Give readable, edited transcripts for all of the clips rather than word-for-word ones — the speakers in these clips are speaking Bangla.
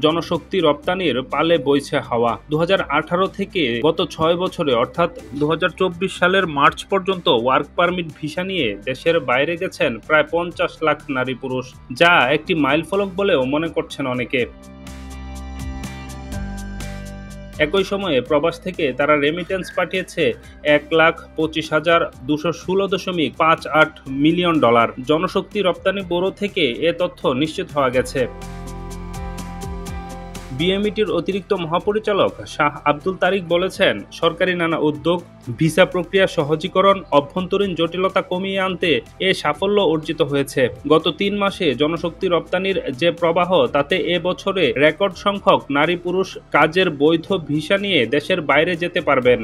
জনশক্তি রপ্তানির পালে বইছে হাওয়া। 2018 থেকে গত 6 বছরে অর্থাৎ 2024 সালের মার্চ পর্যন্ত ওয়ার্ক পারমিট ভিসা নিয়ে দেশের বাইরে গেছেন প্রায় 50 লাখ নারী পুরুষ, যা একটি মাইলফলক বলেও মনে করছেন অনেকে। একই সময়ে প্রবাস থেকে তারা রেমিটেন্স পাঠিয়েছে $1,25,216.58 মিলিয়ন। জনশক্তি রপ্তানি ব্যুরো থেকে এ তথ্য নিশ্চিত হওয়া গেছে। বিএমইটির অতিরিক্ত মহাপরিচালক শাহ আব্দুল তারিক বলেছেন, সরকারি নানা উদ্যোগ, ভিসা প্রক্রিয়া সহজীকরণ, অভ্যন্তরীণ জটিলতা কমিয়ে আনতে এ সাফল্য অর্জিত হয়েছে। গত 3 মাসে জনশক্তি রপ্তানির যে প্রবাহ, তাতে এ বছরে রেকর্ড সংখ্যক নারী পুরুষ কাজের বৈধ ভিসা নিয়ে দেশের বাইরে যেতে পারবেন।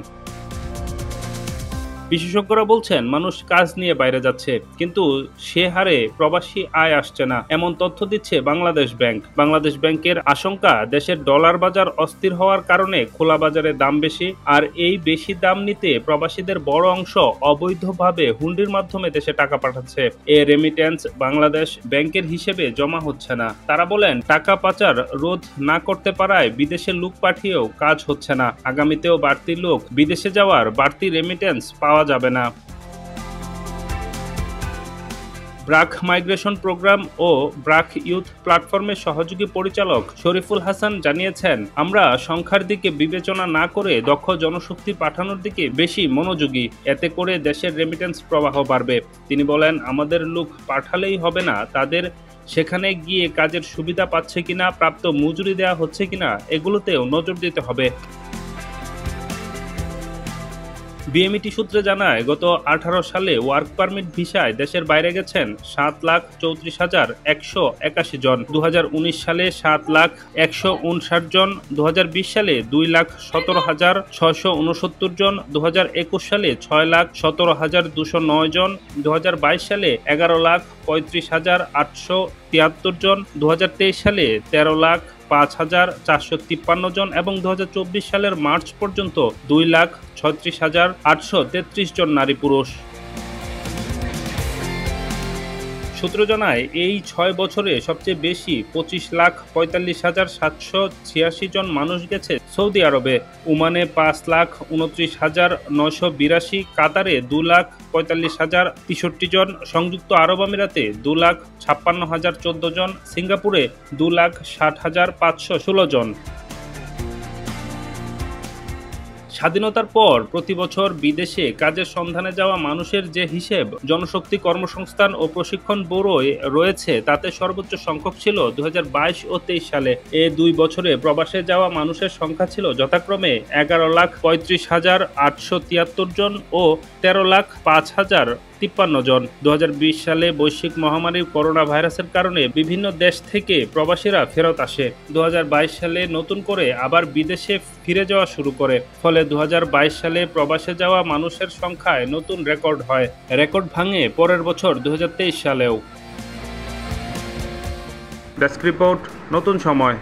বিশেষজ্ঞরা বলছেন, মানুষ কাজ নিয়ে বাইরে যাচ্ছে, কিন্তু সে হারে প্রবাসী আয় আসছে না, এমন তথ্য দিচ্ছে বাংলাদেশ ব্যাংক। বাংলাদেশ ব্যাংকের আশঙ্কা, দেশের ডলার বাজার অস্থির হওয়ার কারণে খোলা বাজারে দাম বেশি, আর এই বেশি দাম নিতে প্রবাসীদের বড় অংশ অবৈধভাবে হুন্ডির মাধ্যমে দেশে টাকা পাঠাচ্ছে। এ রেমিটেন্স বাংলাদেশ ব্যাংকের হিসেবে জমা হচ্ছে না। তারা বলেন, টাকা পাচার রোধ না করতে পারায় বিদেশে লোক পাঠিয়েও কাজ হচ্ছে না। আগামীতেও বাড়তি লোক বিদেশে যাওয়ার বাড়তি রেমিটেন্স পাওয়া যাবে না। ব্রাক মাইগ্রেশন প্রোগ্রাম ও ব্রাক ইউথ প্ল্যাটফর্মের সহযোগী পরিচালক শরীফুল হাসান জানিয়েছেন, আমরা সংখ্যার দিকে বিবেচনা না করে দক্ষ জনশক্তি পাঠানোর দিকে বেশি মনোযোগী, এতে করে দেশের রেমিটেন্স প্রবাহ বাড়বে। তিনি বলেন, আমাদের লোক পাঠালেই হবে না, তাদের সেখানে গিয়ে কাজের সুবিধা পাচ্ছে কিনা, প্রাপ্ত মজুরি দেওয়া হচ্ছে কিনা, এগুলোতেও নজর দিতে হবে। বিএমইটি সূত্রে জানায়, গত 18 সালে ওয়ার্ক পারমিট ভিসায় দেশের বাইরে গেছেন 7,34,181 জন, 2019 সালে 7,159 জন, 2020 সালে 2,17,669 জন, 2021 সালে 6,17,209 জন, 2022 সালে 11,35,873 জন, 2023 সালে 13,05,453 জন এবং 2024 সালের মার্চ পর্যন্ত 2,36,833 জন নারী পুরুষ। সূত্র জানায়, এই 6 বছরে সবচেয়ে বেশি 25,45,786 জন মানুষ গেছে সৌদি আরবে, ওমানে 5,29,982, কাতারে 2,45,063 জন, সংযুক্ত আরব আমিরাতে 2,56,014 জন, সিঙ্গাপুরে 2,60,516 জন। স্বাধীনতার পর প্রতি বছর বিদেশে কাজের সন্ধানে যাওয়া মানুষের যে হিসেব জনশক্তি কর্মসংস্থান ও প্রশিক্ষণ ব্যুরোয় রয়েছে, তাতে সর্বোচ্চ সংখ্যক ছিল 2022 ও 23 সালে। এ 2 বছরে প্রবাসে যাওয়া মানুষের সংখ্যা ছিল যথাক্রমে 11,35,873 জন ও 13,05,053 জন। 2020 সালে বৈশ্বিক মহামারী করোনা ভাইরাসের কারণে বিভিন্ন দেশ থেকে প্রবাসীরা ফেরত আসে। 2022 সালে নতুন করে আবার বিদেশে ফিরে যাওয়া শুরু করে, ফলে 2022 সালে প্রবাসে যাওয়া মানুষের সংখ্যায় নতুন রেকর্ড হয়। রেকর্ড ভাঙে পরের বছর 2023 সালেও। ডেস্ক রিপোর্ট, নতুন সময়।